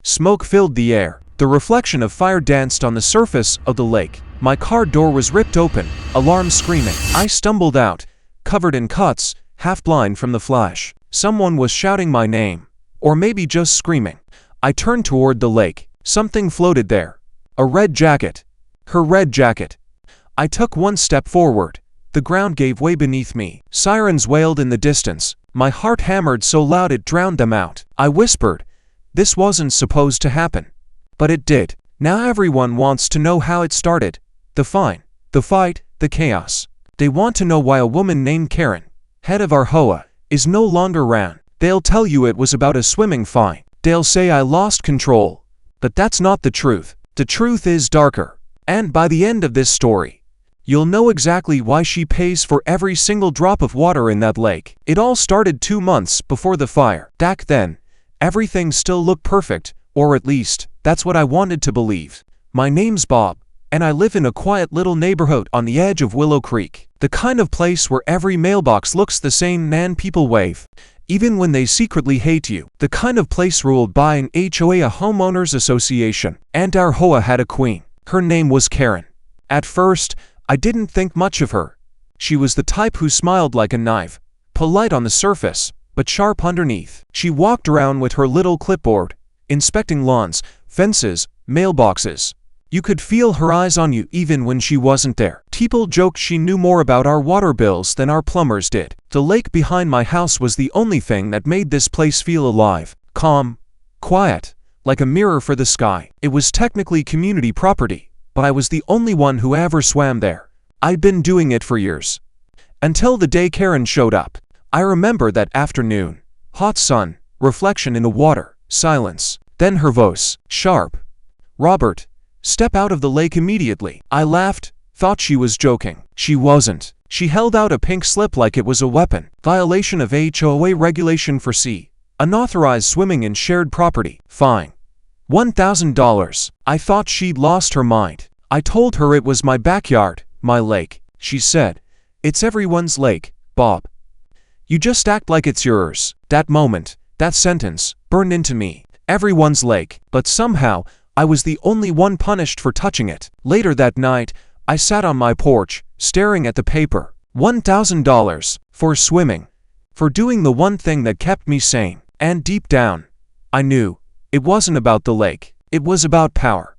Smoke filled the air. The reflection of fire danced on the surface of the lake. My car door was ripped open, alarm screaming. I stumbled out, covered in cuts, half blind from the flash. Someone was shouting my name, or maybe just screaming. I turned toward the lake. Something floated there. A red jacket. Her red jacket. I took one step forward. The ground gave way beneath me. Sirens wailed in the distance. My heart hammered so loud it drowned them out. I whispered, "This wasn't supposed to happen." But it did. Now everyone wants to know how it started. The fine, the fight, the chaos. They want to know why a woman named Karen, head of our HOA, is no longer around. They'll tell you it was about a swimming fine. They'll say I lost control. But that's not the truth. The truth is darker. And by the end of this story, you'll know exactly why she pays for every single drop of water in that lake. It all started 2 months before the fire. Back then, everything still looked perfect, or at least, that's what I wanted to believe. My name's Bob, and I live in a quiet little neighborhood on the edge of Willow Creek. The kind of place where every mailbox looks the same and people wave, even when they secretly hate you. The kind of place ruled by an HOA, a homeowners association. And our HOA had a queen. Her name was Karen. At first, I didn't think much of her. She was the type who smiled like a knife, polite on the surface, but sharp underneath. She walked around with her little clipboard, inspecting lawns, fences, mailboxes. You could feel her eyes on you even when she wasn't there. People joked she knew more about our water bills than our plumbers did. The lake behind my house was the only thing that made this place feel alive, calm, quiet, like a mirror for the sky. It was technically community property, but I was the only one who ever swam there. I'd been doing it for years. Until the day Karen showed up. I remember that afternoon. Hot sun, reflection in the water, silence. Then her voice, sharp. "Robert, step out of the lake immediately." I laughed, thought she was joking. She wasn't. She held out a pink slip like it was a weapon. Violation of HOA regulation for C. Unauthorized swimming in shared property. Fine. $1,000. I thought she'd lost her mind. I told her it was my backyard, my lake. She said, "It's everyone's lake, Bob. You just act like it's yours." That moment, that sentence, burned into me. Everyone's lake. But somehow, I was the only one punished for touching it. Later that night, I sat on my porch, staring at the paper. $1,000 for swimming. For doing the one thing that kept me sane. And deep down, I knew it wasn't about the lake. It was about power.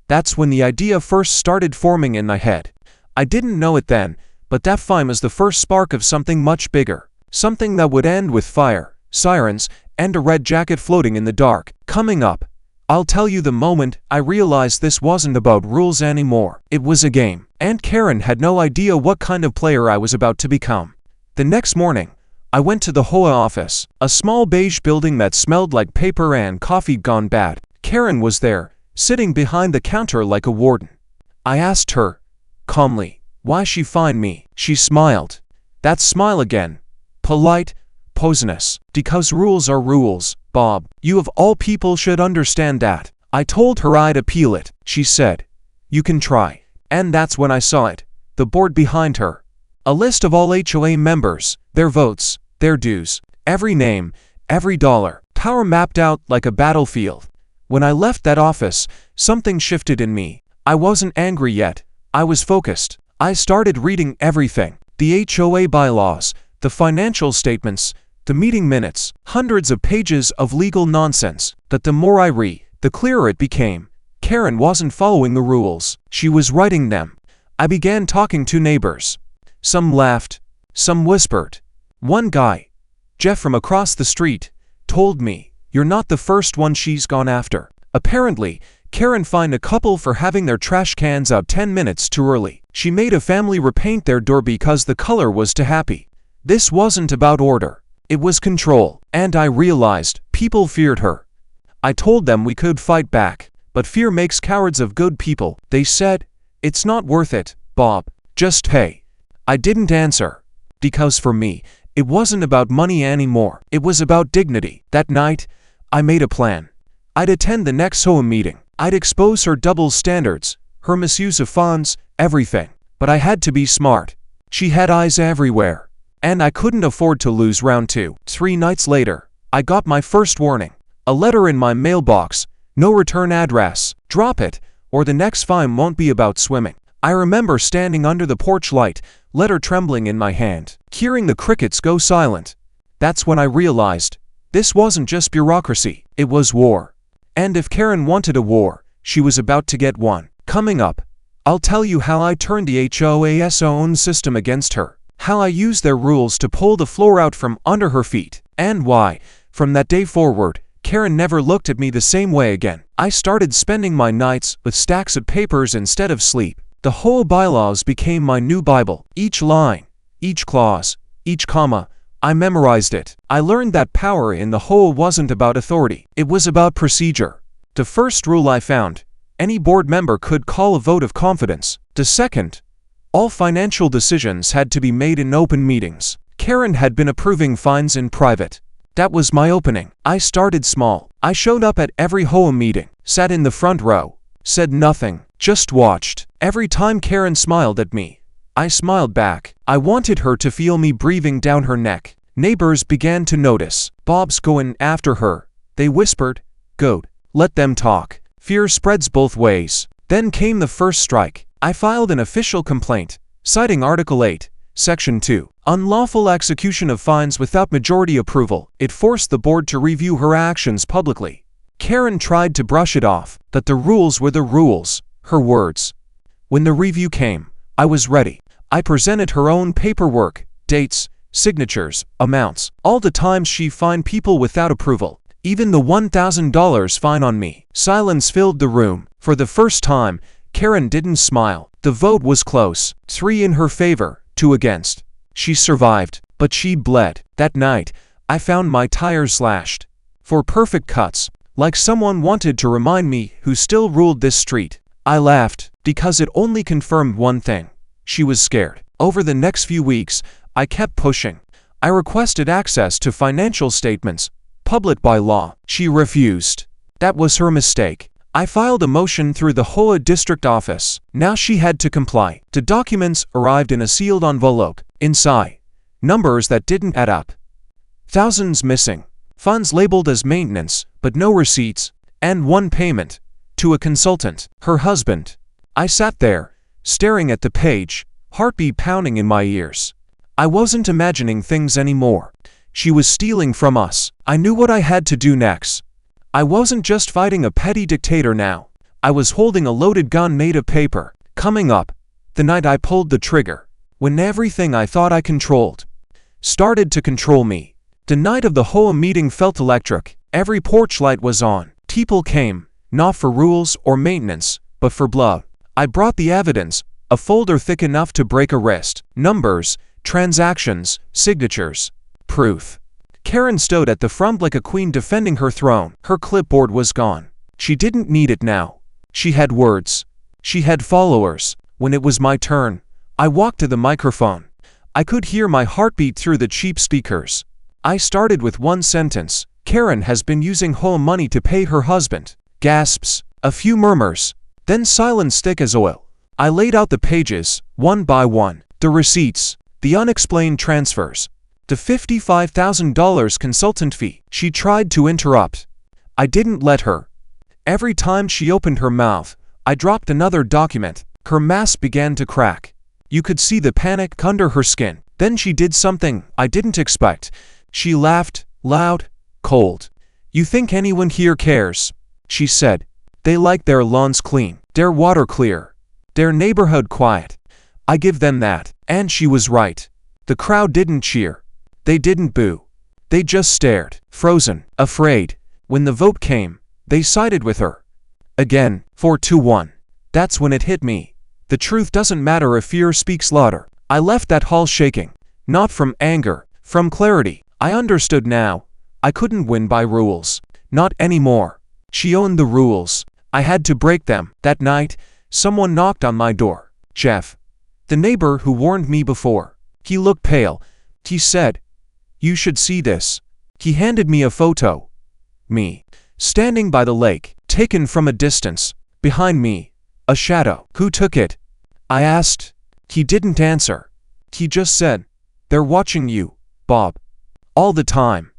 That's when the idea first started forming in my head. I didn't know it then, but that fine was the first spark of something much bigger. Something that would end with fire, sirens, and a red jacket floating in the dark. Coming up, I'll tell you the moment I realized this wasn't about rules anymore. It was a game. And Karen had no idea what kind of player I was about to become. The next morning, I went to the HOA office, a small beige building that smelled like paper and coffee gone bad. Karen was there, sitting behind the counter like a warden. I asked her, calmly, why she fined me. She smiled. That smile again. Polite, poisonous. Because rules are rules, Bob. You of all people should understand that. I told her I'd appeal it. She said, "You can try." And that's when I saw it. The board behind her. A list of all HOA members, their votes, their dues, every name, every dollar. Power mapped out like a battlefield. When I left that office, something shifted in me. I wasn't angry yet. I was focused. I started reading everything. The HOA bylaws, the financial statements, the meeting minutes, hundreds of pages of legal nonsense. But the more I read, the clearer it became. Karen wasn't following the rules. She was writing them. I began talking to neighbors. Some laughed. Some whispered. One guy, Jeff from across the street, told me, "You're not the first one she's gone after." Apparently, Karen fined a couple for having their trash cans out 10 minutes too early. She made a family repaint their door because the color was too happy. This wasn't about order. It was control. And I realized people feared her. I told them we could fight back, but fear makes cowards of good people. They said, "It's not worth it, Bob. Just pay." I didn't answer. Because for me, it wasn't about money anymore. It was about dignity. That night, I made a plan. I'd attend the next HOA meeting. I'd expose her double standards, her misuse of funds, everything. But I had to be smart. She had eyes everywhere. And I couldn't afford to lose round 2. 3 nights later, I got my first warning. A letter in my mailbox, No return address. Drop it, or the next fine won't be about swimming. I remember standing under the porch light, letter trembling in my hand, hearing the crickets go silent. That's when I realized this wasn't just bureaucracy, it was war. And if Karen wanted a war, she was about to get one. Coming up, I'll tell you how I turned the HOA's own system against her, how I used their rules to pull the floor out from under her feet, and why, from that day forward, Karen never looked at me the same way again. I started spending my nights with stacks of papers instead of sleep. The whole bylaws became my new Bible. Each line, each clause, each comma, I memorized it. I learned that power in the HOA wasn't about authority. It was about procedure. The first rule I found: any board member could call a vote of confidence. The second: all financial decisions had to be made in open meetings. Karen had been approving fines in private. That was my opening. I started small. I showed up at every HOA meeting, sat in the front row, said nothing, just watched. Every time Karen smiled at me, I smiled back. I wanted her to feel me breathing down her neck. Neighbors began to notice. Bob's going after her. They whispered, "Goat, let them talk." Fear spreads both ways. Then came the first strike. I filed an official complaint, citing Article 8, Section 2, unlawful execution of fines without majority approval. It forced the board to review her actions publicly. Karen tried to brush it off, that the rules were the rules, her words. When the review came, I was ready. I presented her own paperwork, dates, signatures, amounts, all the times she fined people without approval, even the $1,000 fine on me. Silence filled the room. For the first time, Karen didn't smile. The vote was close, 3 in her favor, 2 against. She survived, but she bled. That night, I found my tires slashed. 4 perfect cuts, like someone wanted to remind me who still ruled this street. I laughed, because it only confirmed one thing: she was scared. Over the next few weeks, I kept pushing. I requested access to financial statements, public by law. She refused. That was her mistake. I filed a motion through the HOA district office. Now she had to comply. The documents arrived in a sealed envelope. Inside, numbers that didn't add up. Thousands missing. Funds labeled as maintenance, but no receipts. And 1 payment. To a consultant. Her husband. I sat there, staring at the page, heartbeat pounding in my ears. I wasn't imagining things anymore. She was stealing from us. I knew what I had to do next. I wasn't just fighting a petty dictator now. I was holding a loaded gun made of paper. Coming up, the night I pulled the trigger, when everything I thought I controlled started to control me. The night of the HOA meeting felt electric. Every porch light was on. People came, not for rules or maintenance, but for blood. I brought the evidence, a folder thick enough to break a wrist. Numbers, transactions, signatures, proof. Karen stood at the front like a queen defending her throne. Her clipboard was gone. She didn't need it now. She had words. She had followers. When it was my turn, I walked to the microphone. I could hear my heartbeat through the cheap speakers. I started with one sentence: Karen has been using HOA money to pay her husband. Gasps, a few murmurs, then silence thick as oil. I laid out the pages, one by one. The receipts, the unexplained transfers, the $55,000 consultant fee. She tried to interrupt. I didn't let her. Every time she opened her mouth, I dropped another document. Her mask began to crack. You could see the panic under her skin. Then she did something I didn't expect. She laughed, loud, cold. "You think anyone here cares?" she said. "They like their lawns clean, their water clear, their neighborhood quiet. I give them that." And she was right. The crowd didn't cheer. They didn't boo. They just stared, frozen, afraid. When the vote came, they sided with her. Again, 4-1. That's when it hit me. The truth doesn't matter if fear speaks louder. I left that hall shaking. Not from anger, from clarity. I understood now. I couldn't win by rules. Not anymore. She owned the rules. I had to break them. That night, someone knocked on my door. Jeff, the neighbor who warned me before. He looked pale. He said, "You should see this." He handed me a photo. Me, standing by the lake, taken from a distance. Behind me, a shadow. "Who took it?" I asked. He didn't answer. He just said, "They're watching you, Bob. All the time."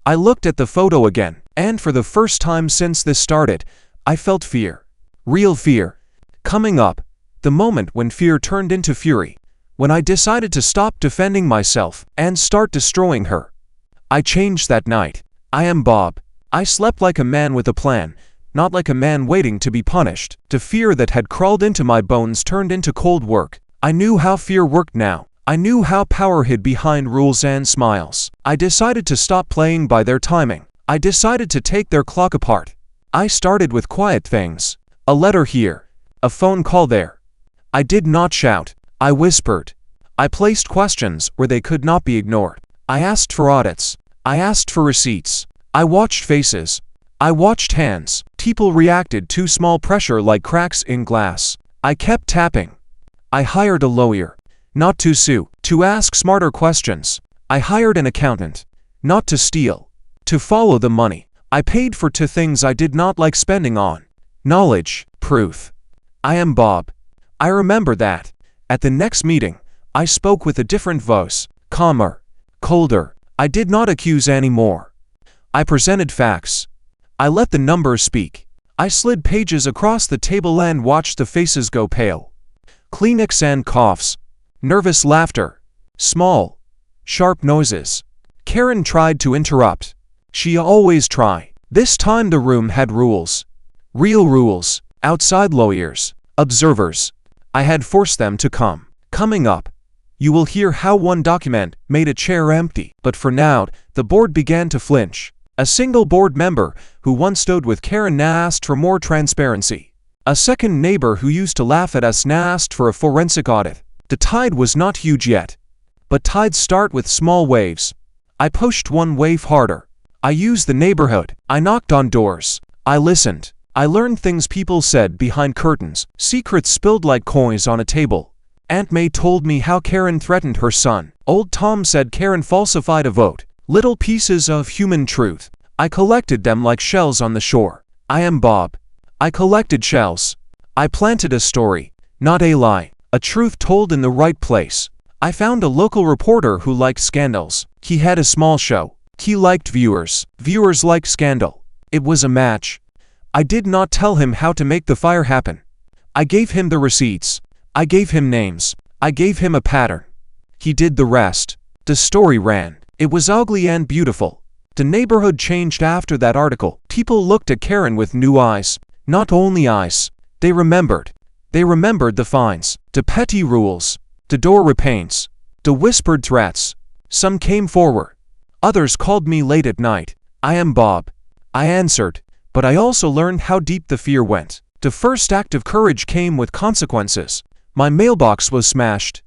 I looked at the photo again, and for the first time since this started, I felt fear. Real fear. Coming up. The moment when fear turned into fury. When I decided to stop defending myself and start destroying her. I changed that night. I am Bob. I slept like a man with a plan, not like a man waiting to be punished. The fear that had crawled into my bones turned into cold work. I knew how fear worked now. I knew how power hid behind rules and smiles. I decided to stop playing by their timing. I decided to take their clock apart. I started with quiet things. A letter here. A phone call there. I did not shout. I whispered. I placed questions where they could not be ignored. I asked for audits. I asked for receipts. I watched faces. I watched hands. People reacted to small pressure like cracks in glass. I kept tapping. I hired a lawyer. Not to sue. To ask smarter questions. I hired an accountant. Not to steal. To follow the money. I paid for two things I did not like spending on. Knowledge. Proof. I am Bob. I remember that. At the next meeting, I spoke with a different voice. Calmer. Colder. I did not accuse anymore. I presented facts. I let the numbers speak. I slid pages across the table and watched the faces go pale. Kleenex and coughs. Nervous laughter. Small, sharp noises. Karen tried to interrupt. She always tried. This time the room had rules. Real rules. Outside lawyers. Observers. I had forced them to come. Coming up, you will hear how one document made a chair empty. But for now, the board began to flinch. A single board member who once stood with Karen now asked for more transparency. A second neighbor who used to laugh at us now asked for a forensic audit. The tide was not huge yet. But tides start with small waves. I pushed one wave harder. I used the neighborhood. I knocked on doors. I listened. I learned things people said behind curtains. Secrets spilled like coins on a table. Aunt May told me how Karen threatened her son. Old Tom said Karen falsified a vote. Little pieces of human truth. I collected them like shells on the shore. I am Bob. I collected shells. I planted a story, not a lie. A truth told in the right place. I found a local reporter who liked scandals. He had a small show. He liked viewers. Viewers liked scandal. It was a match. I did not tell him how to make the fire happen. I gave him the receipts. I gave him names. I gave him a pattern. He did the rest. The story ran. It was ugly and beautiful. The neighborhood changed after that article. People looked at Karen with new eyes. Not only eyes. They remembered. They remembered the fines, the petty rules, the door repaints, the whispered threats. Some came forward. Others called me late at night. I am Bob. I answered. But I also learned how deep the fear went. The first act of courage came with consequences. My mailbox was smashed.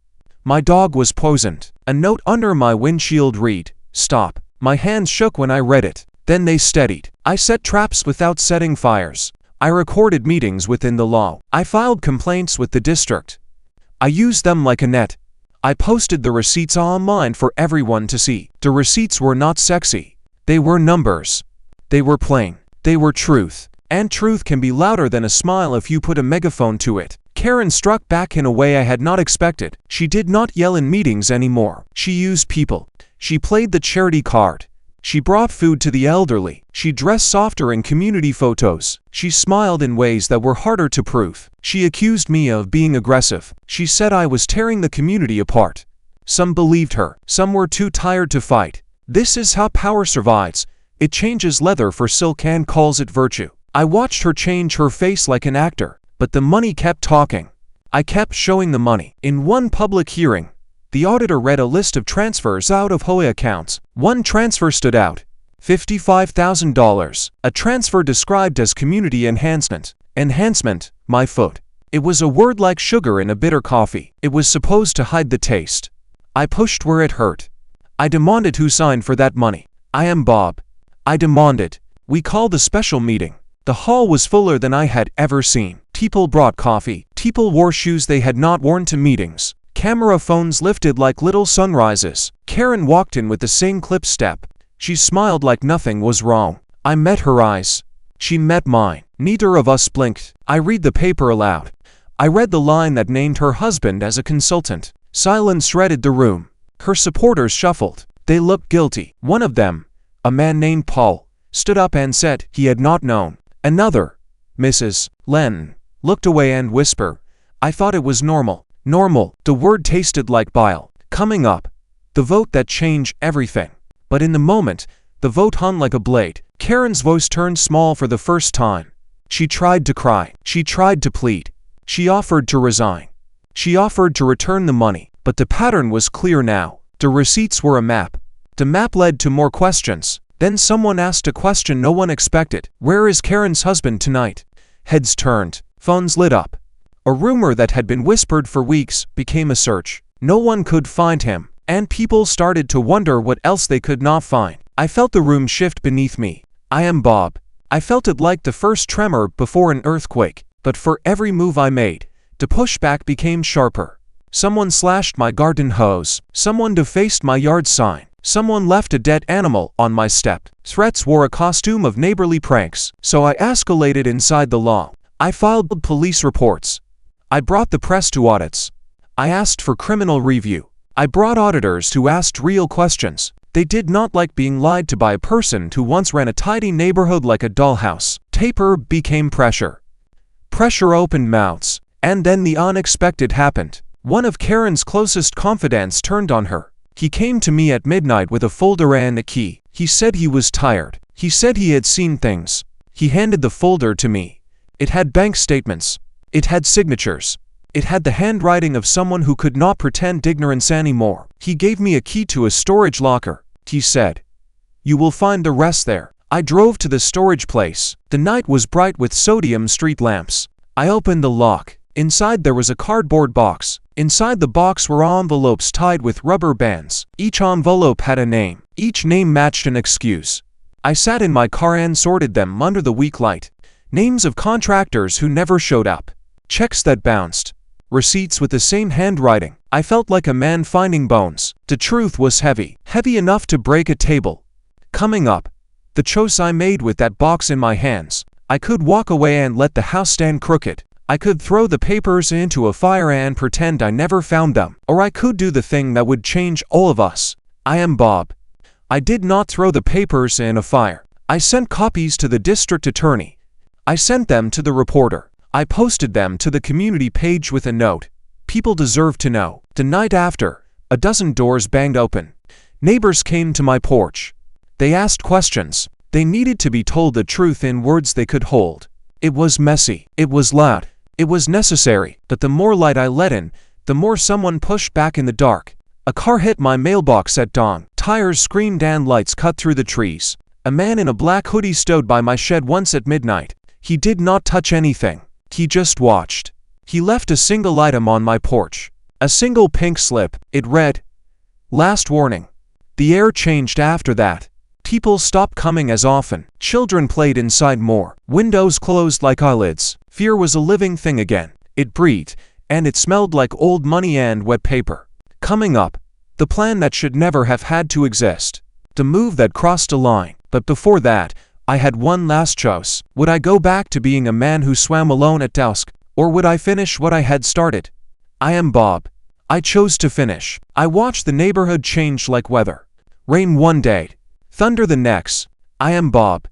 My dog was poisoned. A note under my windshield read, "Stop." My hands shook when I read it. Then they steadied. I set traps without setting fires. I recorded meetings within the law. I filed complaints with the district. I used them like a net. I posted the receipts online for everyone to see. The receipts were not sexy. They were numbers. They were plain. They were truth. And truth can be louder than a smile if you put a megaphone to it. Karen struck back in a way I had not expected. She did not yell in meetings anymore. She used people. She played the charity card. She brought food to the elderly. She dressed softer in community photos. She smiled in ways that were harder to prove. She accused me of being aggressive. She said I was tearing the community apart. Some believed her. Some were too tired to fight. This is how power survives. It changes leather for silk and calls it virtue. I watched her change her face like an actor. But the money kept talking. I kept showing the money. In one public hearing, the auditor read a list of transfers out of HOA accounts. One transfer stood out. $55,000. A transfer described as community enhancement. Enhancement, my foot. It was a word like sugar in a bitter coffee. It was supposed to hide the taste. I pushed where it hurt. I demanded who signed for that money. I am Bob. I demanded. We called a special meeting. The hall was fuller than I had ever seen. People brought coffee. People wore shoes they had not worn to meetings. Camera phones lifted like little sunrises. Karen walked in with the same clip step. She smiled like nothing was wrong. I met her eyes. She met mine. Neither of us blinked. I read the paper aloud. I read the line that named her husband as a consultant. Silence shredded the room. Her supporters shuffled. They looked guilty. One of them, a man named Paul, stood up and said he had not known. Another, Mrs. Lennon looked away and whispered, "I thought it was normal." Normal. The word tasted like bile. Coming up, the vote that changed everything. But in the moment, the vote hung like a blade. Karen's voice turned small for the first time. She tried to cry. She tried to plead. She offered to resign. She offered to return the money. But the pattern was clear now. The receipts were a map. The map led to more questions. Then someone asked a question no one expected. "Where is Karen's husband tonight?" Heads turned. Phones lit up. A rumor that had been whispered for weeks became a search. No one could find him, and people started to wonder what else they could not find. I felt the room shift beneath me. I am Bob. I felt it like the first tremor before an earthquake. But for every move I made, the pushback became sharper. Someone slashed my garden hose. Someone defaced my yard sign. Someone left a dead animal on my step. Threats wore a costume of neighborly pranks, so I escalated inside the law. I filed police reports. I brought the press to audits. I asked for criminal review. I brought auditors who asked real questions. They did not like being lied to by a person who once ran a tidy neighborhood like a dollhouse. Taper became pressure. Pressure opened mouths. And then the unexpected happened. One of Karen's closest confidants turned on her. He came to me at midnight with a folder and a key. He said he was tired. He said he had seen things. He handed the folder to me. It had bank statements. It had signatures. It had the handwriting of someone who could not pretend ignorance anymore. He gave me a key to a storage locker. He said, "You will find the rest there." I drove to the storage place. The night was bright with sodium street lamps. I opened the lock. Inside there was a cardboard box. Inside the box were envelopes tied with rubber bands. Each envelope had a name. Each name matched an excuse. I sat in my car and sorted them under the weak light. Names of contractors who never showed up. Checks that bounced. Receipts with the same handwriting. I felt like a man finding bones. The truth was heavy. Heavy enough to break a table. Coming up, the choice I made with that box in my hands. I could walk away and let the house stand crooked. I could throw the papers into a fire and pretend I never found them. Or I could do the thing that would change all of us. I am Bob. I did not throw the papers in a fire. I sent copies to the district attorney. I sent them to the reporter. I posted them to the community page with a note. People deserve to know. The night after, a dozen doors banged open. Neighbors came to my porch. They asked questions. They needed to be told the truth in words they could hold. It was messy. It was loud. It was necessary. But the more light I let in, the more someone pushed back in the dark. A car hit my mailbox at dawn. Tires screamed and lights cut through the trees. A man in a black hoodie stood by my shed once at midnight. He did not touch anything. He just watched. He left a single item on my porch. A single pink slip. It read, "Last warning." The air changed after that. People stopped coming as often. Children played inside more. Windows closed like eyelids. Fear was a living thing again. It breathed, and it smelled like old money and wet paper. Coming up, the plan that should never have had to exist. The move that crossed a line. But before that, I had one last choice. Would I go back to being a man who swam alone at dusk, or would I finish what I had started? I am Bob. I chose to finish. I watched the neighborhood change like weather. Rain one day, thunder the next. I am Bob.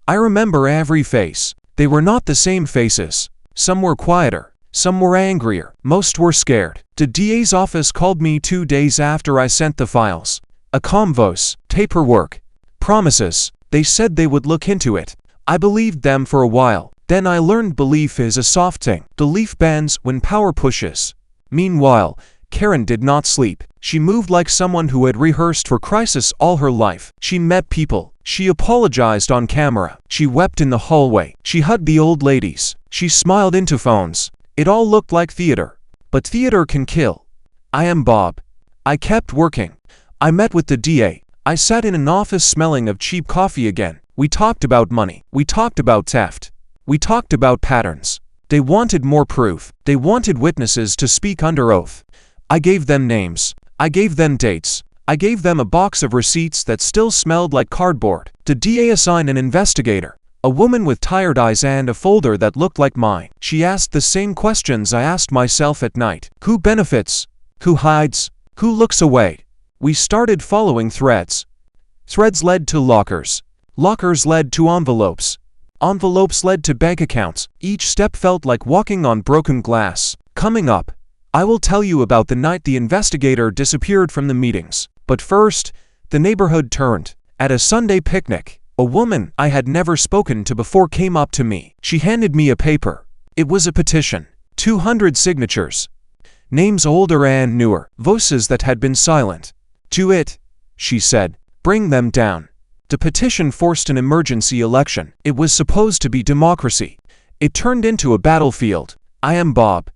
I remember every face. They were not the same faces. Some were quieter. Some were angrier. Most were scared. The DA's office called me 2 days after I sent the files. A calm voice. Paperwork. Promises. They said they would look into it. I believed them for a while. Then I learned belief is a soft thing. The leaf bends when power pushes. Meanwhile, Karen did not sleep. She moved like someone who had rehearsed for crisis all her life. She met people. She apologized on camera. She wept in the hallway. She hugged the old ladies. She smiled into phones. It all looked like theater. But theater can kill. I am Bob. I kept working. I met with the DA. I sat in an office smelling of cheap coffee again. We talked about money. We talked about theft. We talked about patterns. They wanted more proof. They wanted witnesses to speak under oath. I gave them names. I gave them dates. I gave them a box of receipts that still smelled like cardboard. The DA assigned an investigator, a woman with tired eyes and a folder that looked like mine. She asked the same questions I asked myself at night. Who benefits? Who hides? Who looks away? We started following threads. Threads led to lockers. Lockers led to envelopes. Envelopes led to bank accounts. Each step felt like walking on broken glass. Coming up, I will tell you about the night the investigator disappeared from the meetings. But first, the neighborhood turned. At a Sunday picnic, a woman I had never spoken to before came up to me. She handed me a paper. It was a petition. 200 signatures. Names older and newer. Voices that had been silent. "Do it," she said. "Bring them down." The petition forced an emergency election. It was supposed to be democracy. It turned into a battlefield. I am Bob.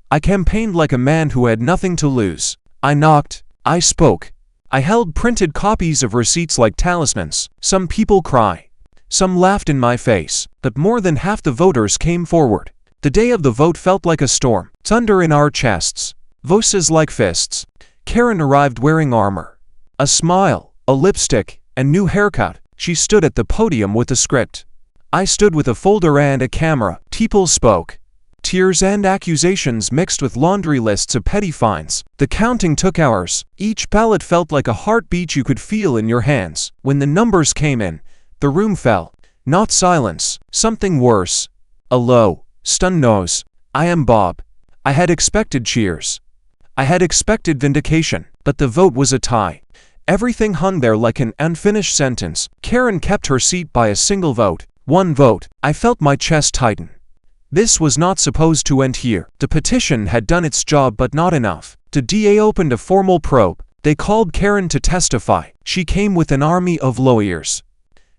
I campaigned like a man who had nothing to lose. I knocked. I spoke. I held printed copies of receipts like talismans. Some people cry. Some laughed in my face. But more than half the voters came forward. The day of the vote felt like a storm. Thunder in our chests. Voices like fists. Karen arrived wearing armor. A smile, a lipstick, and new haircut. She stood at the podium with a script. I stood with a folder and a camera. People spoke. Tears and accusations mixed with laundry lists of petty fines. The counting took hours. Each ballot felt like a heartbeat you could feel in your hands. When the numbers came in, the room fell. Not silence, something worse. A low, stunned nose. I am Bob. I had expected cheers. I had expected vindication, but the vote was a tie. Everything hung there like an unfinished sentence. Karen kept her seat by a single vote. One vote. I felt my chest tighten. This was not supposed to end here. The petition had done its job, but not enough. The DA opened a formal probe. They called Karen to testify. She came with an army of lawyers.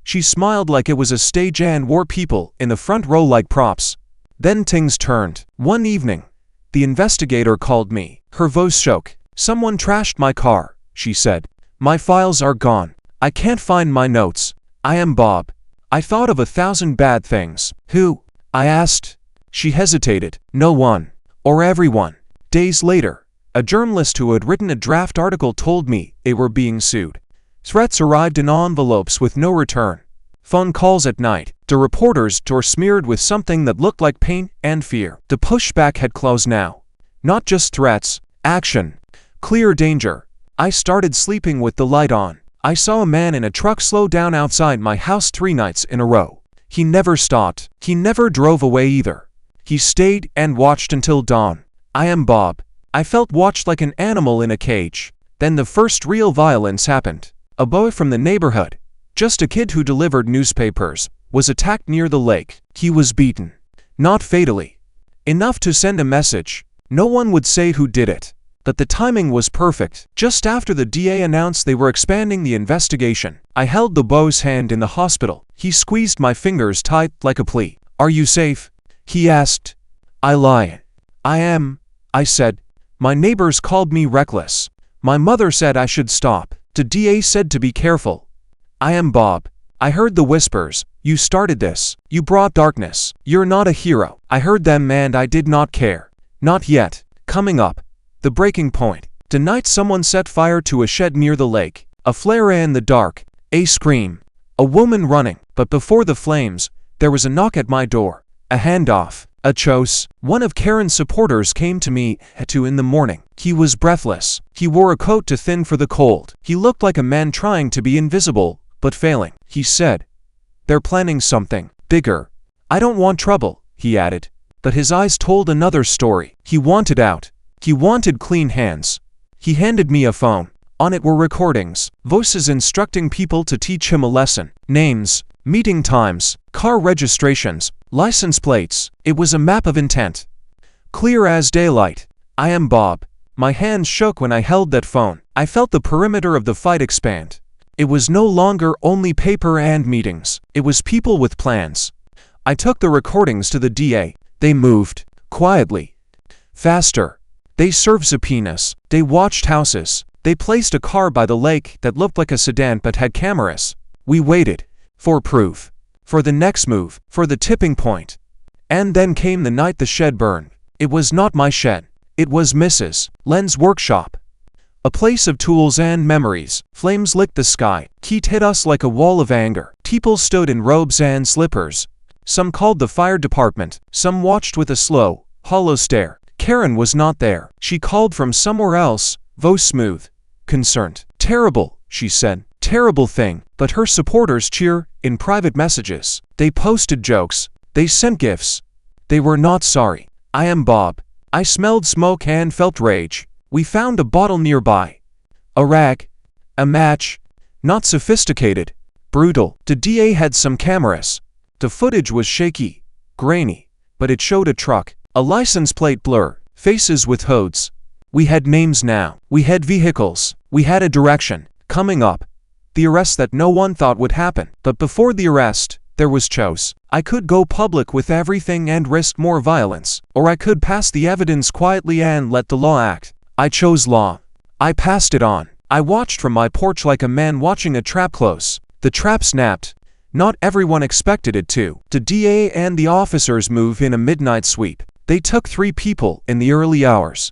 She smiled like it was a stage and wore people in the front row like props. Then things turned. One evening, the investigator called me. Her voice shook. "Someone trashed my car," she said. "My files are gone. I can't find my notes. I am Bob. I thought of 1,000 bad things." "Who?" I asked. She hesitated. "No one. Or everyone." Days later, a journalist who had written a draft article told me they were being sued. Threats arrived in envelopes with no return. Phone calls at night. The reporter's door smeared with something that looked like pain and fear. The pushback had closed now. Not just threats, action. Clear danger. I started sleeping with the light on. I saw a man in a truck slow down outside my house 3 nights in a row. He never stopped. He never drove away either. He stayed and watched until dawn. I am Bob. I felt watched like an animal in a cage. Then the first real violence happened. A boy from the neighborhood, just a kid who delivered newspapers, was attacked near the lake. He was beaten. Not fatally. Enough to send a message. No one would say who did it. But the timing was perfect. Just after the DA announced they were expanding the investigation, I held the boy's hand in the hospital. He squeezed my fingers tight like a plea. "Are you safe?" he asked. "I lied. I am," I said. "My neighbors called me reckless. My mother said I should stop. The DA said to be careful." I am Bob. I heard the whispers. "You started this. You brought darkness. You're not a hero." I heard them and I did not care. Not yet. Coming up. The breaking point. Tonight someone set fire to a shed near the lake. A flare in the dark. A scream. A woman running. But before the flames, there was a knock at my door. A handoff. A chose. One of Karen's supporters came to me at 2 in the morning. He was breathless. He wore a coat too thin for the cold. He looked like a man trying to be invisible, but failing. He said, "They're planning something bigger." "I don't want trouble," he added. But his eyes told another story. He wanted out. He wanted clean hands. He handed me a phone. On it were recordings, voices instructing people to teach him a lesson. Names, meeting times, car registrations, license plates. It was a map of intent. Clear as daylight. I am Bob. My hands shook when I held that phone. I felt the perimeter of the fight expand. It was no longer only paper and meetings. It was people with plans. I took the recordings to the DA. They moved. Quietly. Faster. They served subpoenas. They watched houses. They placed a car by the lake that looked like a sedan but had cameras. We waited. For proof. For the next move. For the tipping point. And then came the night the shed burned. It was not my shed. It was Mrs. Len's workshop. A place of tools and memories. Flames licked the sky. Heat hit us like a wall of anger. People stood in robes and slippers. Some called the fire department. Some watched with a slow, hollow stare. Karen was not there. She called from somewhere else, voice smooth, concerned. "Terrible," she said. "Terrible thing." But her supporters cheer in private messages. They posted jokes. They sent gifts. They were not sorry. I am Bob. I smelled smoke and felt rage. We found a bottle nearby. A rag. A match. Not sophisticated. Brutal. The DA had some cameras. The footage was shaky, grainy, but it showed a truck, a license plate blur, faces with hoods. We had names now. We had vehicles. We had a direction. Coming up. The arrest that no one thought would happen. But before the arrest, there was choice. I could go public with everything and risk more violence, or I could pass the evidence quietly and let the law act. I chose law. I passed it on. I watched from my porch like a man watching a trap close. The trap snapped. Not everyone expected it to. The DA and the officers move in a midnight sweep. They took 3 people in the early hours.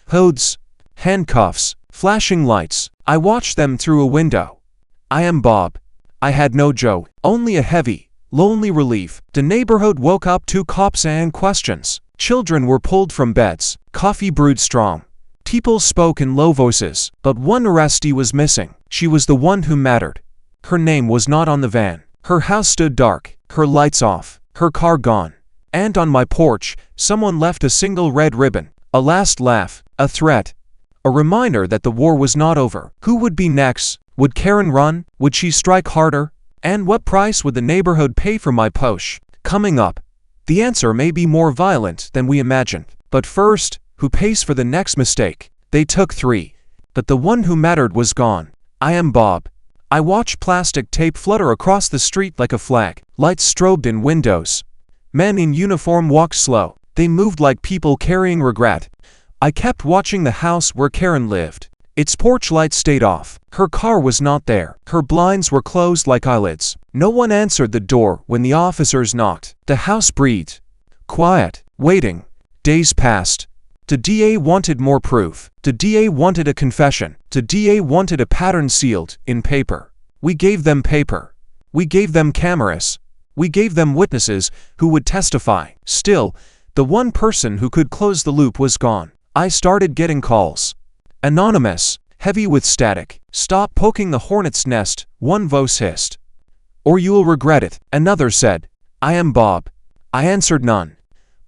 Hoods, handcuffs, flashing lights. I watched them through a window. I am Bob. I had no joke, only a heavy, lonely relief. The neighborhood woke up to cops and questions. Children were pulled from beds. Coffee brewed strong. People spoke in low voices, but one arrestee was missing. She was the one who mattered. Her name was not on the van. Her house stood dark, her lights off, her car gone. And on my porch, someone left a single red ribbon. A last laugh, a threat, a reminder that the war was not over. Who would be next? Would Karen run? Would she strike harder? And what price would the neighborhood pay for my posh? Coming up, the answer may be more violent than we imagined. But first, who pays for the next mistake? They took 3, but the one who mattered was gone. I am Bob. I watched plastic tape flutter across the street like a flag. Lights strobed in windows. Men in uniform walked slow. They moved like people carrying regret. I kept watching the house where Karen lived. Its porch light stayed off. Her car was not there. Her blinds were closed like eyelids. No one answered the door when the officers knocked. The house breathed. Quiet. Waiting. Days passed. The DA wanted more proof. The DA wanted a confession. The DA wanted a pattern sealed in paper. We gave them paper. We gave them cameras. We gave them witnesses who would testify. Still, the one person who could close the loop was gone. I started getting calls. Anonymous, heavy with static. Stop poking the hornet's nest, one voice hissed. Or you'll regret it. Another said, I am Bob. I answered none.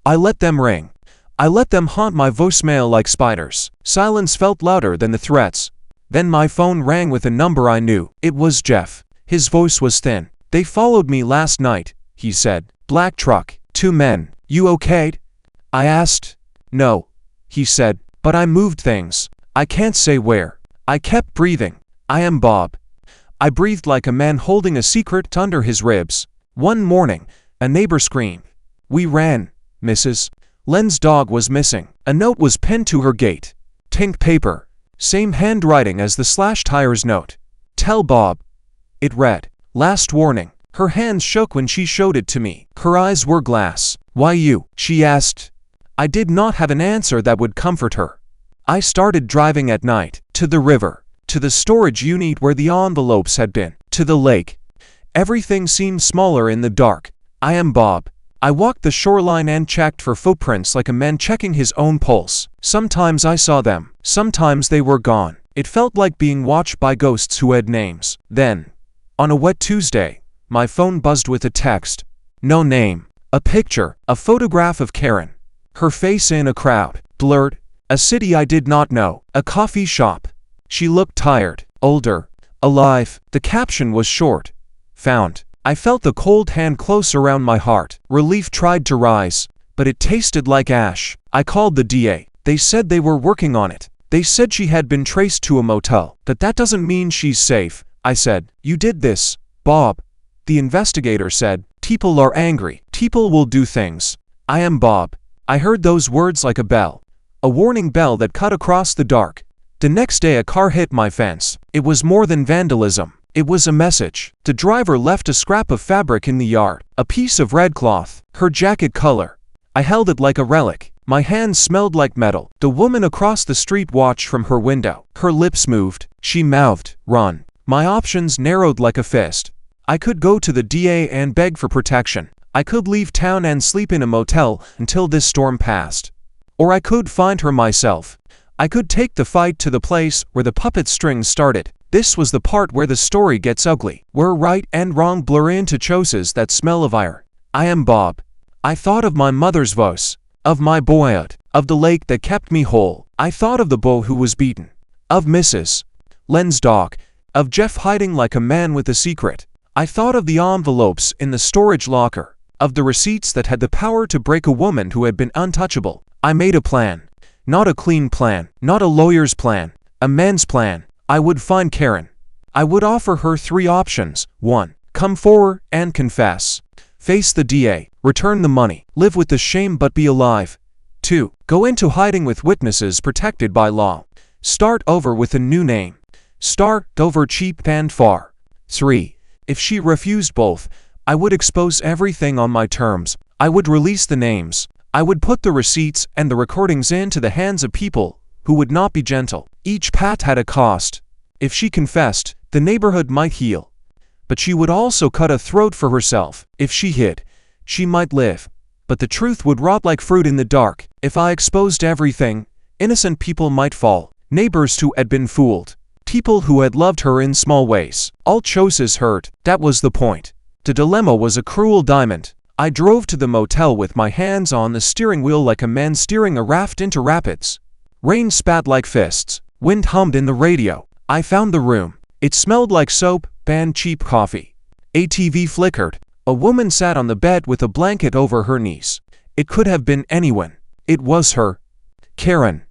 I let them ring. I let them haunt my voicemail like spiders. Silence felt louder than the threats. Then my phone rang with a number I knew. It was Jeff. His voice was thin. They followed me last night, he said. Black truck. 2 men. You okay? I asked. No, he said, but I moved things. I can't say where. I kept breathing. I am Bob. I breathed like a man holding a secret under his ribs. One morning, a neighbor screamed. We ran, Mrs. Len's dog was missing. A note was pinned to her gate. Pink paper. Same handwriting as the slash tires note. Tell Bob. It read. Last warning. Her hands shook when she showed it to me. Her eyes were glass. Why you? She asked. I did not have an answer that would comfort her. I started driving at night. To the river. To the storage unit where the envelopes had been. To the lake. Everything seemed smaller in the dark. I am Bob. I walked the shoreline and checked for footprints like a man checking his own pulse. Sometimes I saw them. Sometimes they were gone. It felt like being watched by ghosts who had names. Then, on a wet Tuesday, my phone buzzed with a text. No name. A picture. A photograph of Karen. Her face in a crowd. Blurred. A city I did not know. A coffee shop. She looked tired. Older. Alive. The caption was short. Found. I felt the cold hand close around my heart. Relief tried to rise, but it tasted like ash. I called the DA. They said they were working on it. They said she had been traced to a motel. But that doesn't mean she's safe. I said, you did this, Bob. The investigator said, people are angry. People will do things. I am Bob. I heard those words like a bell. A warning bell that cut across the dark. The next day a car hit my fence. It was more than vandalism. It was a message. The driver left a scrap of fabric in the yard, a piece of red cloth, her jacket color. I held it like a relic. My hands smelled like metal. The woman across the street watched from her window. Her lips moved. She mouthed, run. My options narrowed like a fist. I could go to the DA and beg for protection. I could leave town and sleep in a motel until this storm passed. Or I could find her myself. I could take the fight to the place where the puppet strings started. This was the part where the story gets ugly, where right and wrong blur into choices that smell of ire. I am Bob. I thought of my mother's voice, of my boyhood, of the lake that kept me whole. I thought of the boy who was beaten, of Mrs. Len's dog, of Jeff hiding like a man with a secret. I thought of the envelopes in the storage locker, of the receipts that had the power to break a woman who had been untouchable. I made a plan. Not a clean plan, not a lawyer's plan, a man's plan. I would find Karen. I would offer her 3 options. 1. Come forward and confess. Face the DA, return the money, live with the shame but be alive. 2. Go into hiding with witnesses protected by law. Start over with a new name. Start over cheap and far. 3. If she refused both, I would expose everything on my terms. I would release the names. I would put the receipts and the recordings into the hands of people who would not be gentle. Each path had a cost. If she confessed, the neighborhood might heal. But she would also cut a throat for herself. If she hid, she might live. But the truth would rot like fruit in the dark. If I exposed everything, innocent people might fall. Neighbors who had been fooled. People who had loved her in small ways. All choices hurt. That was the point. The dilemma was a cruel diamond. I drove to the motel with my hands on the steering wheel like a man steering a raft into rapids. Rain spat like fists. Wind hummed in the radio. I found the room. It smelled like soap and cheap coffee. A TV flickered. A woman sat on the bed with a blanket over her knees. It could have been anyone. It was her. Karen.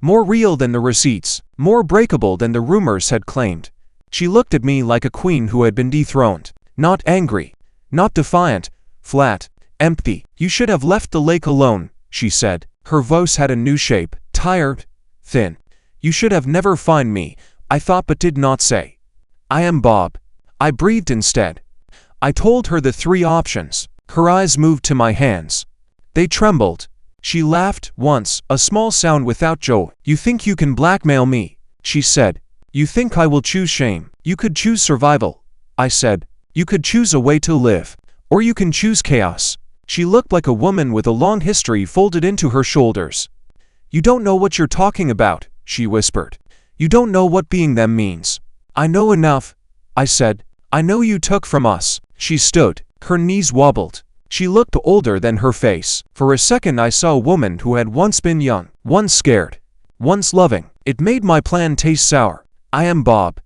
More real than the receipts. More breakable than the rumors had claimed. She looked at me like a queen who had been dethroned. Not angry. Not defiant. Flat. Empty. You should have left the lake alone, she said. Her voice had a new shape. Tired. Thin. You should have never find me, I thought but did not say. I am Bob. I breathed instead. I told her the 3 options. Her eyes moved to my hands. They trembled. She laughed once, a small sound without joy. You think you can blackmail me, she said. You think I will choose shame. You could choose survival, I said. You could choose a way to live. Or you can choose chaos. She looked like a woman with a long history folded into her shoulders. You don't know what you're talking about, she whispered. You don't know what being them means. I know enough, I said. I know you took from us. She stood. Her knees wobbled. She looked older than her face. For a second I saw a woman who had once been young, once scared, once loving. It made my plan taste sour. I am Bob.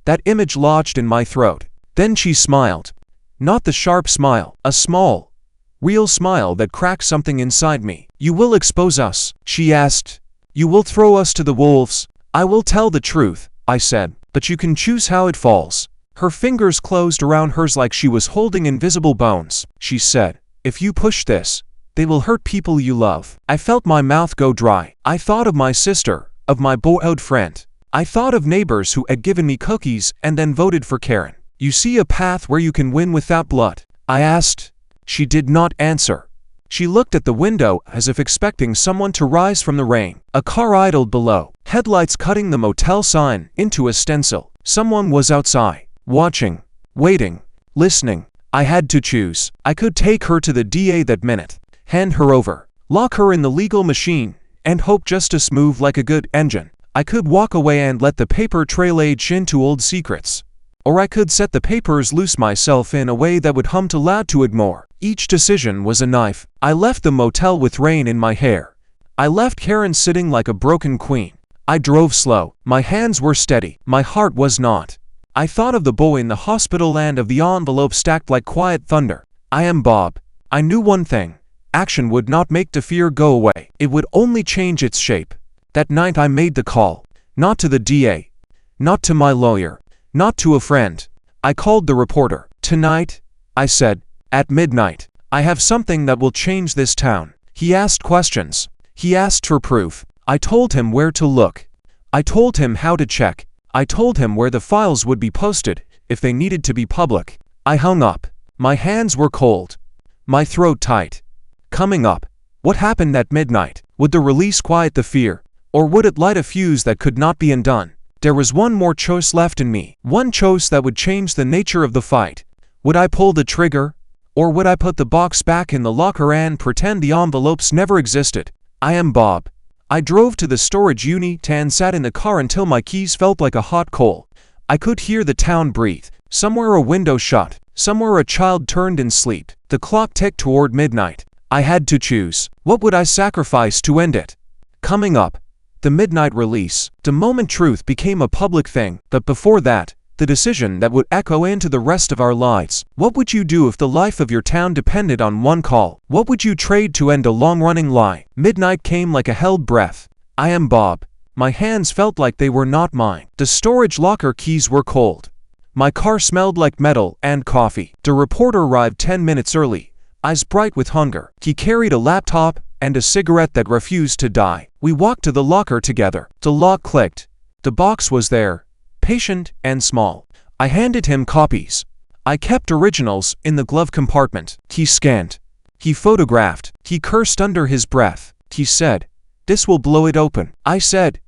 That image lodged in my throat. Then she smiled. Not the sharp smile, a small, real smile that cracked something inside me. You will expose us, she asked. You will throw us to the wolves. I will tell the truth, I said, but you can choose how it falls. Her fingers closed around hers like she was holding invisible bones. She said, if you push this, they will hurt people you love. I felt my mouth go dry. I thought of my sister, of my boyhood friend. I thought of neighbors who had given me cookies and then voted for Karen. You see a path where you can win without blood? I asked. She did not answer. She looked at the window as if expecting someone to rise from the rain. A car idled below, headlights cutting the motel sign into a stencil. Someone was outside, watching, waiting, listening. I had to choose. I could take her to the DA that minute, hand her over, lock her in the legal machine, and hope justice moved like a good engine. I could walk away and let the paper trail age into old secrets. Or I could set the papers loose myself in a way that would hum too loud to ignore. Each decision was a knife. I left the motel with rain in my hair. I left Karen sitting like a broken queen. I drove slow. My hands were steady. My heart was not. I thought of the boy in the hospital and of the envelope stacked like quiet thunder. I am Bob. I knew one thing. Action would not make the fear go away. It would only change its shape. That night I made the call. Not to the DA. Not to my lawyer. Not to a friend. I called the reporter. Tonight, I said, at midnight, I have something that will change this town. He asked questions. He asked for proof. I told him where to look. I told him how to check. I told him where the files would be posted, if they needed to be public. I hung up. My hands were cold. My throat tight. Coming up. What happened at midnight? Would the release quiet the fear? Or would it light a fuse that could not be undone? There was one more choice left in me. One choice that would change the nature of the fight. Would I pull the trigger? Or would I put the box back in the locker and pretend the envelopes never existed? I am Bob. I drove to the storage unit and sat in the car until my keys felt like a hot coal. I could hear the town breathe. Somewhere a window shut. Somewhere a child turned in sleep. The clock ticked toward midnight. I had to choose. What would I sacrifice to end it? Coming up, the midnight release. The moment truth became a public thing. But before that, the decision that would echo into the rest of our lives. What would you do if the life of your town depended on one call? What would you trade to end a long-running lie? Midnight came like a held breath. I am Bob. My hands felt like they were not mine. The storage locker keys were cold. My car smelled like metal and coffee. The reporter arrived 10 minutes early, eyes bright with hunger. He carried a laptop and a cigarette that refused to die. We walked to the locker together. The lock clicked. The box was there, patient and small. I handed him copies. I kept originals in the glove compartment. He scanned. He photographed. He cursed under his breath. He said, "This will blow it open." I said,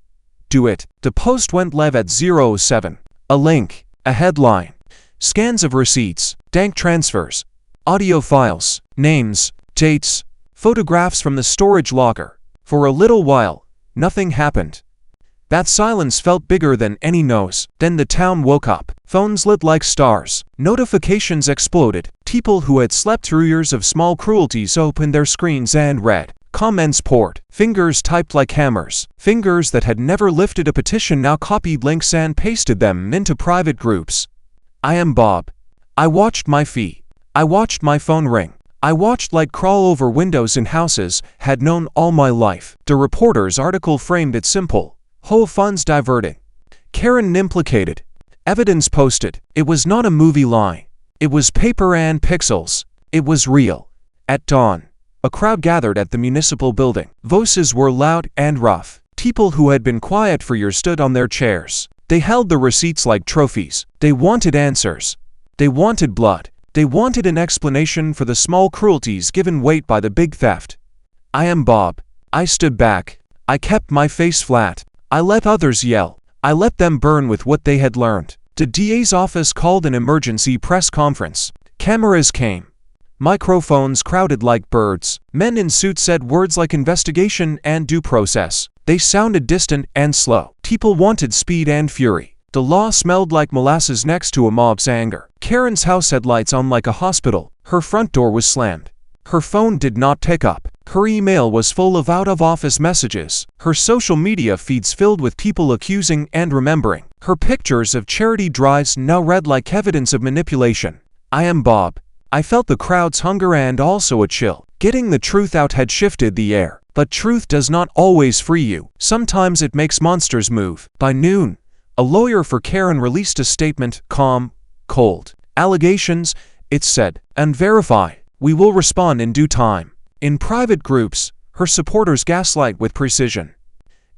"Do it." The post went live at 07. A link, a headline, scans of receipts, bank transfers, audio files, names, dates, photographs from the storage locker. For a little while, nothing happened. That silence felt bigger than any noise. Then the town woke up. Phones lit like stars. Notifications exploded. People who had slept through years of small cruelties opened their screens and read. Comments poured. Fingers typed like hammers. Fingers that had never lifted a petition now copied links and pasted them into private groups. I am Bob. I watched my fee. I watched my phone ring. I watched light crawl over windows in houses had known all my life. The reporter's article framed it simple. HOA funds diverted. Karen implicated. Evidence posted. It was not a movie lie. It was paper and pixels. It was real. At dawn, a crowd gathered at the municipal building. Voices were loud and rough. People who had been quiet for years stood on their chairs. They held the receipts like trophies. They wanted answers. They wanted blood. They wanted an explanation for the small cruelties given weight by the big theft. I am Bob. I stood back. I kept my face flat. I let others yell. I let them burn with what they had learned. The DA's office called an emergency press conference. Cameras came. Microphones crowded like birds. Men in suits said words like investigation and due process. They sounded distant and slow. People wanted speed and fury. The law smelled like molasses next to a mob's anger. Karen's house had lights on like a hospital. Her front door was slammed. Her phone did not pick up. Her email was full of out-of-office messages. Her social media feeds filled with people accusing and remembering. Her pictures of charity drives now read like evidence of manipulation. I am Bob. I felt the crowd's hunger and also a chill. Getting the truth out had shifted the air. But truth does not always free you. Sometimes it makes monsters move. By noon, a lawyer for Karen released a statement, calm, cold. Allegations, it said, unverified. We will respond in due time. In private groups, her supporters gaslight with precision.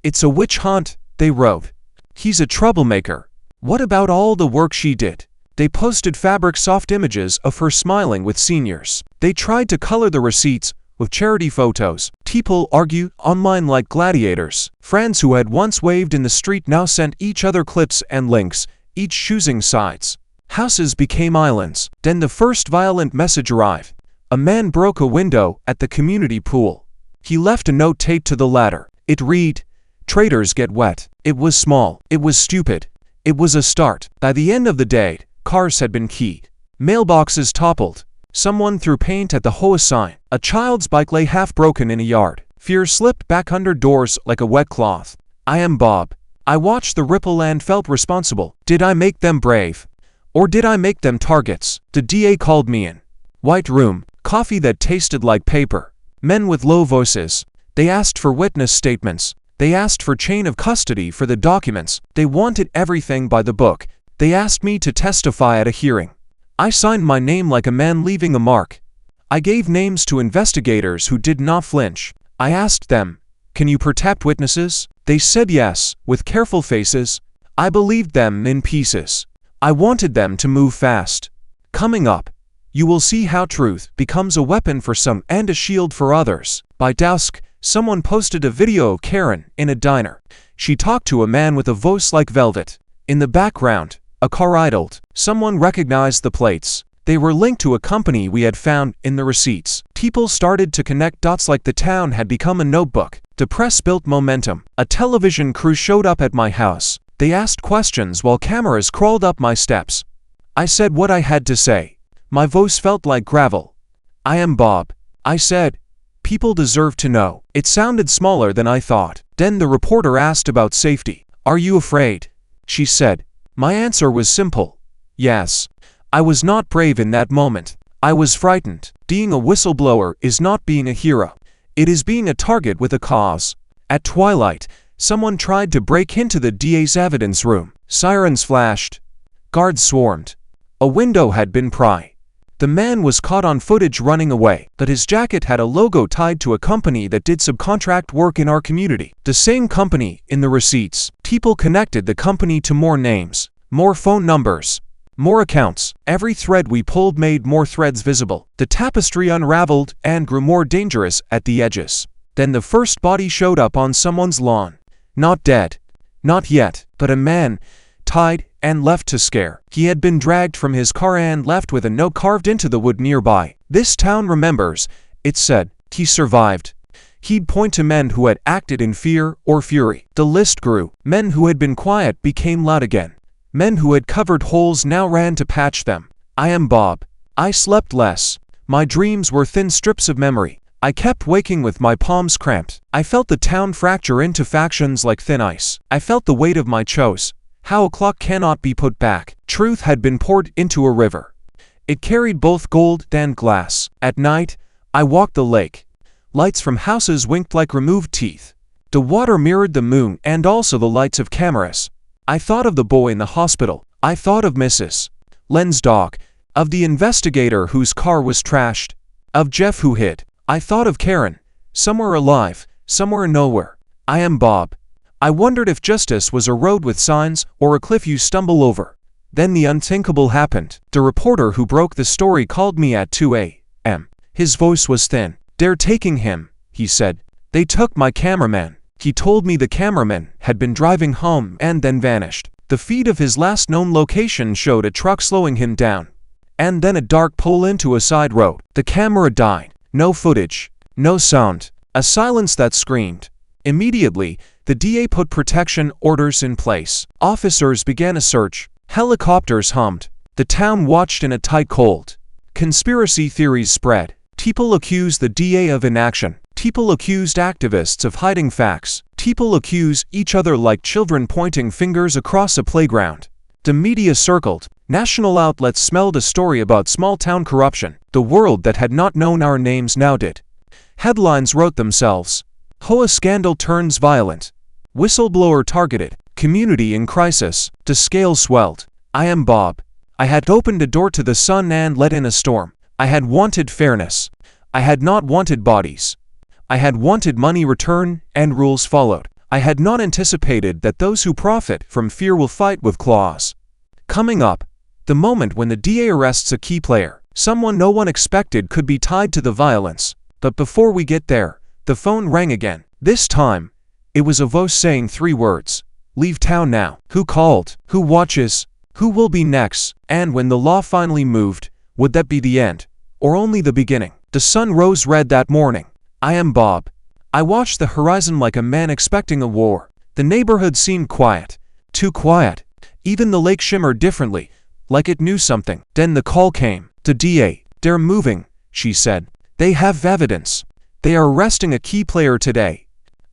It's a witch hunt, they wrote. He's a troublemaker. What about all the work she did? They posted fabric-soft images of her smiling with seniors. They tried to color the receipts with charity photos. People argue online like gladiators. Friends who had once waved in the street now sent each other clips and links, each choosing sides. Houses became islands. Then the first violent message arrived. A man broke a window at the community pool. He left a note taped to the ladder. It read, "Traitors get wet." It was small. It was stupid. It was a start. By the end of the day, cars had been keyed. Mailboxes toppled. Someone threw paint at the HOA sign. A child's bike lay half broken in a yard. Fear slipped back under doors like a wet cloth. I am Bob. I watched the ripple and felt responsible. Did I make them brave? Or did I make them targets? The DA called me in. White room. Coffee that tasted like paper. Men with low voices. They asked for witness statements. They asked for chain of custody for the documents. They wanted everything by the book. They asked me to testify at a hearing. I signed my name like a man leaving a mark. I gave names to investigators who did not flinch. I asked them, "Can you protect witnesses?" They said yes, with careful faces. I believed them in pieces. I wanted them to move fast. Coming up, you will see how truth becomes a weapon for some and a shield for others. By dusk, someone posted a video of Karen in a diner. She talked to a man with a voice like velvet. In the background, a car idled. Someone recognized the plates. They were linked to a company we had found in the receipts. People started to connect dots like the town had become a notebook. The press built momentum. A television crew showed up at my house. They asked questions while cameras crawled up my steps. I said what I had to say. My voice felt like gravel. "I am Bob," I said. "People deserve to know." It sounded smaller than I thought. Then the reporter asked about safety. "Are you afraid?" she said. My answer was simple. Yes. I was not brave in that moment. I was frightened. Being a whistleblower is not being a hero. It is being a target with a cause. At twilight, someone tried to break into the DA's evidence room. Sirens flashed. Guards swarmed. A window had been pried. The man was caught on footage running away, but his jacket had a logo tied to a company that did subcontract work in our community. The same company in the receipts. People connected the company to more names, more phone numbers, more accounts. Every thread we pulled made more threads visible. The tapestry unraveled and grew more dangerous at the edges. Then the first body showed up on someone's lawn. Not dead. Not yet, but a man, tied and left to scare. He had been dragged from his car and left with a note carved into the wood nearby. "This town remembers," it said. "He survived." He'd point to men who had acted in fear or fury. The list grew. Men who had been quiet became loud again. Men who had covered holes now ran to patch them. I am Bob. I slept less. My dreams were thin strips of memory. I kept waking with my palms cramped. I felt the town fracture into factions like thin ice. I felt the weight of my chose. How a clock cannot be put back. Truth had been poured into a river. It carried both gold and glass. At night, I walked the lake. Lights from houses winked like removed teeth. The water mirrored the moon and also the lights of cameras. I thought of the boy in the hospital. I thought of Mrs. Len's dog. Of the investigator whose car was trashed. Of Jeff who hid. I thought of Karen. Somewhere alive, somewhere nowhere. I am Bob. I wondered if justice was a road with signs or a cliff you stumble over. Then the unthinkable happened. The reporter who broke the story called me at 2 a.m. His voice was thin. "They're taking him," he said. "They took my cameraman." He told me the cameraman had been driving home and then vanished. The feed of his last known location showed a truck slowing him down. And then a dark pull into a side road. The camera died. No footage. No sound. A silence that screamed. Immediately, the DA put protection orders in place. Officers began a search. Helicopters hummed. The town watched in a tight cold. Conspiracy theories spread. People accused the DA of inaction. People accused activists of hiding facts. People accused each other like children pointing fingers across a playground. The media circled. National outlets smelled a story about small-town corruption. The world that had not known our names now did. Headlines wrote themselves. HOA scandal turns violent. Whistleblower targeted. Community in crisis. The scale swelled. I am Bob. I had opened a door to the sun and let in a storm. I had wanted fairness. I had not wanted bodies. I had wanted money return and rules followed. I had not anticipated that those who profit from fear will fight with claws. Coming up, the moment when the DA arrests a key player, someone no one expected could be tied to the violence. But before we get there, the phone rang again. This time, it was a voice saying 3 words. "Leave town now." Who called? Who watches? Who will be next? And when the law finally moved, would that be the end? Or only the beginning? The sun rose red that morning. I am Bob. I watched the horizon like a man expecting a war. The neighborhood seemed quiet. Too quiet. Even the lake shimmered differently, like it knew something. Then the call came. The DA. "They're moving," she said. "They have evidence. They are arresting a key player today."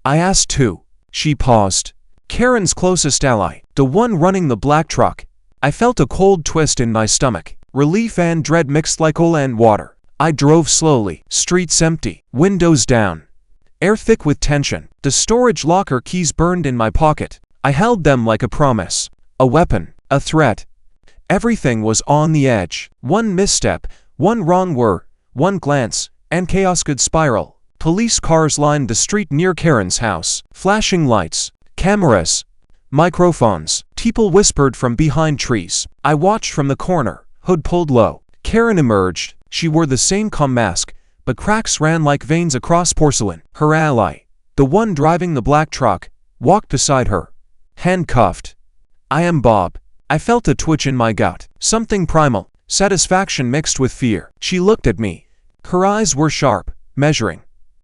I asked who. She paused. "Karen's closest ally, the one running the black truck." I felt a cold twist in my stomach. Relief and dread mixed like oil and water. I drove slowly. Streets empty. Windows down. Air thick with tension. The storage locker keys burned in my pocket. I held them like a promise. A weapon. A threat. Everything was on the edge. One misstep, one wrong word, one glance, and chaos could spiral. Police cars lined the street near Karen's house. Flashing lights. Cameras. Microphones. People whispered from behind trees. I watched from the corner. Hood pulled low. Karen emerged. She wore the same calm mask, but cracks ran like veins across porcelain. Her ally, the one driving the black truck, walked beside her. Handcuffed. I am Bob. I felt a twitch in my gut. Something primal. Satisfaction mixed with fear. She looked at me. Her eyes were sharp, measuring.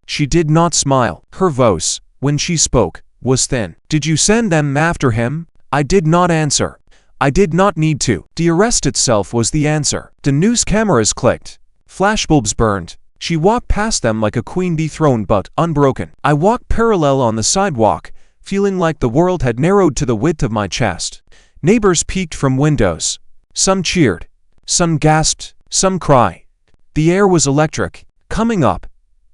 She did not smile. Her voice, when she spoke, was thin. "Did you send them after him?" I did not answer. I did not need to. The arrest itself was the answer. The news cameras clicked. Flashbulbs burned. She walked past them like a queen dethroned but unbroken. I walked parallel on the sidewalk, feeling like the world had narrowed to the width of my chest. Neighbors peeked from windows. Some cheered. Some gasped. Some cried. The air was electric. Coming up,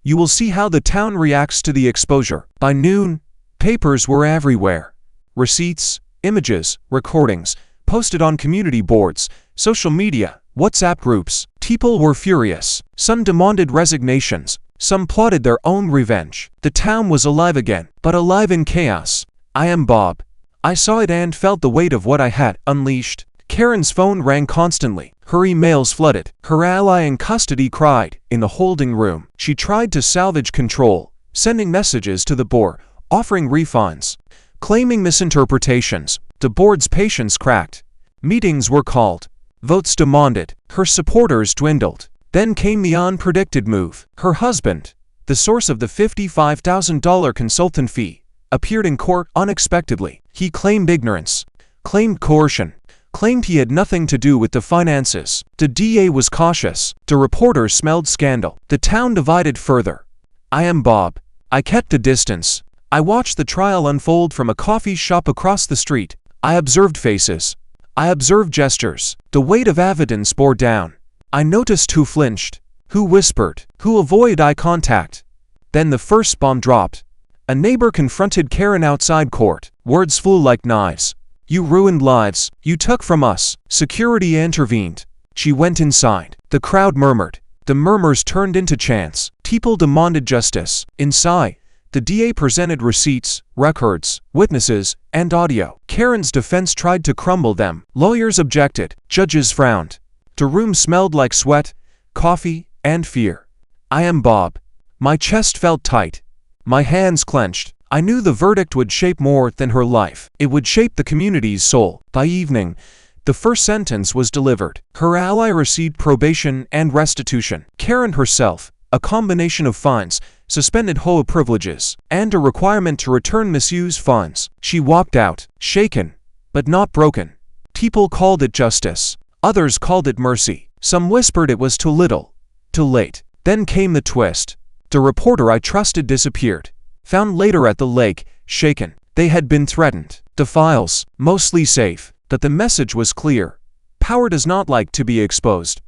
you will see how the town reacts to the exposure. By noon, papers were everywhere. Receipts, images, recordings, posted on community boards, social media, WhatsApp groups. People were furious. Some demanded resignations. Some plotted their own revenge. The town was alive again, but alive in chaos. I am Bob. I saw it and felt the weight of what I had unleashed. Karen's phone rang constantly. Her emails flooded. Her ally in custody cried. In the holding room, she tried to salvage control, sending messages to the board, offering refunds, claiming misinterpretations. The board's patience cracked. Meetings were called. Votes demanded. Her supporters dwindled. Then came the unpredicted move. Her husband, the source of the $55,000 consultant fee, appeared in court unexpectedly. He claimed ignorance, claimed coercion, claimed he had nothing to do with the finances. The DA was cautious. The reporters smelled scandal. The town divided further. I am Bob. I kept a distance. I watched the trial unfold from a coffee shop across the street. I observed faces. I observed gestures. The weight of evidence bore down. I noticed who flinched, who whispered, who avoided eye contact. Then the first bomb dropped. A neighbor confronted Karen outside court. Words flew like knives. You ruined lives. You took from us. Security intervened. She went inside. The crowd murmured. The murmurs turned into chants. People demanded justice. Inside, the DA presented receipts, records, witnesses, and audio. Karen's defense tried to crumble them. Lawyers objected. Judges frowned. The room smelled like sweat, coffee, and fear. I am Bob. My chest felt tight. My hands clenched. I knew the verdict would shape more than her life. It would shape the community's soul. By evening, the first sentence was delivered. Her ally received probation and restitution. Karen herself, a combination of fines, suspended HOA privileges, and a requirement to return misused funds. She walked out, shaken, but not broken. People called it justice. Others called it mercy. Some whispered it was too little, too late. Then came the twist. The reporter I trusted disappeared. Found later at the lake, shaken. They had been threatened. The files, mostly safe. But the message was clear. Power does not like to be exposed.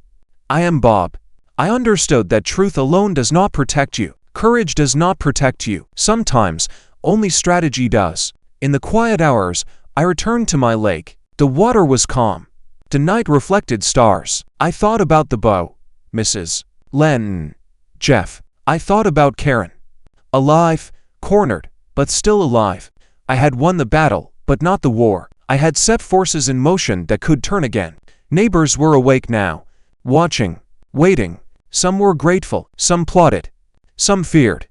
I am Bob. I understood that truth alone does not protect you. Courage does not protect you. Sometimes, only strategy does. In the quiet hours, I returned to my lake. The water was calm. The night reflected stars. I thought about the bow, Mrs. Lennon, Jeff. I thought about Karen. Alive, cornered, but still alive. I had won the battle, but not the war. I had set forces in motion that could turn again. Neighbors were awake now, watching, waiting. Some were grateful, some plotted, some feared.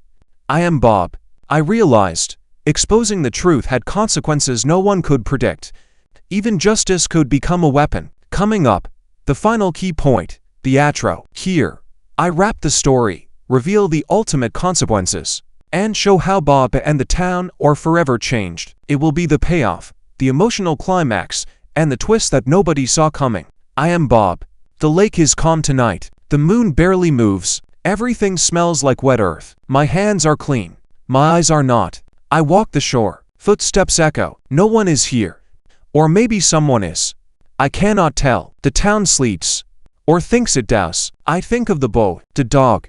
I am Bob. I realized, exposing the truth had consequences no one could predict. Even justice could become a weapon. Coming up, the final key point, the outro. Here, I wrap the story, reveal the ultimate consequences, and show how Bob and the town are forever changed. It will be the payoff, the emotional climax, and the twist that nobody saw coming. I am Bob. The lake is calm tonight. The moon barely moves. Everything smells like wet earth. My hands are clean. My eyes are not. I walk the shore. Footsteps echo. No one is here. Or maybe someone is. I cannot tell. The town sleeps. Or thinks it does. I think of the bow, the dog,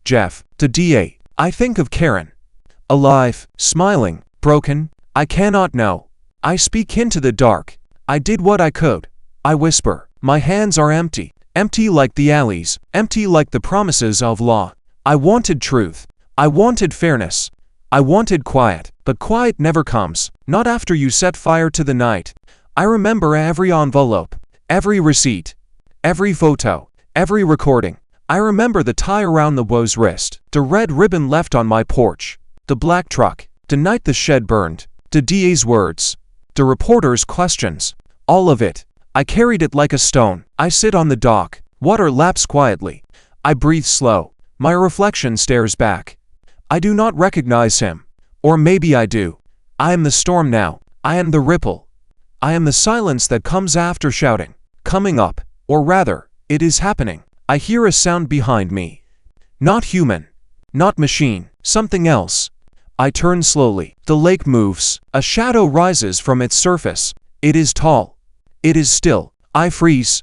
Jeff, the DA. I think of Karen. Alive, smiling, broken. I cannot know. I speak into the dark. I did what I could. I whisper. My hands are empty. Empty like the alleys. Empty like the promises of law. I wanted truth. I wanted fairness. I wanted quiet. But quiet never comes. Not after you set fire to the night. I remember every envelope, every receipt, every photo, every recording. I remember the tie around the bow's wrist, the red ribbon left on my porch, the black truck, the night the shed burned, the DA's words, the reporter's questions, all of it. I carried it like a stone. I sit on the dock. Water laps quietly. I breathe slow. My reflection stares back. I do not recognize him. Or maybe I do. I am the storm now. I am the ripple. I am the silence that comes after shouting. Coming up, or rather, it is happening. I hear a sound behind me. Not human. Not machine. Something else. I turn slowly. The lake moves. A shadow rises from its surface. It is tall. It is still. I freeze.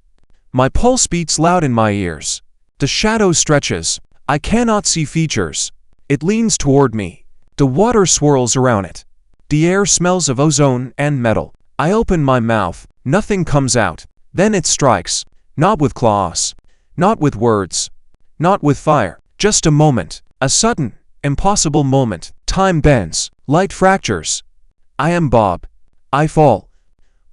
My pulse beats loud in my ears. The shadow stretches. I cannot see features. It leans toward me. The water swirls around it. The air smells of ozone and metal. I open my mouth. Nothing comes out. Then it strikes. Not with claws. Not with words. Not with fire. Just a moment. A sudden, impossible moment. Time bends. Light fractures. I am Bob. I fall.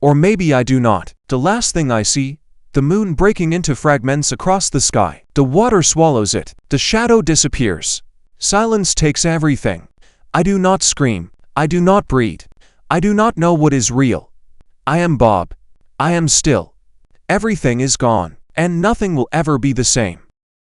Or maybe I do not. The last thing I see, the moon breaking into fragments across the sky. The water swallows it. The shadow disappears. Silence takes everything. I do not scream. I do not breathe. I do not know what is real. I am Bob. I am still. Everything is gone, and nothing will ever be the same.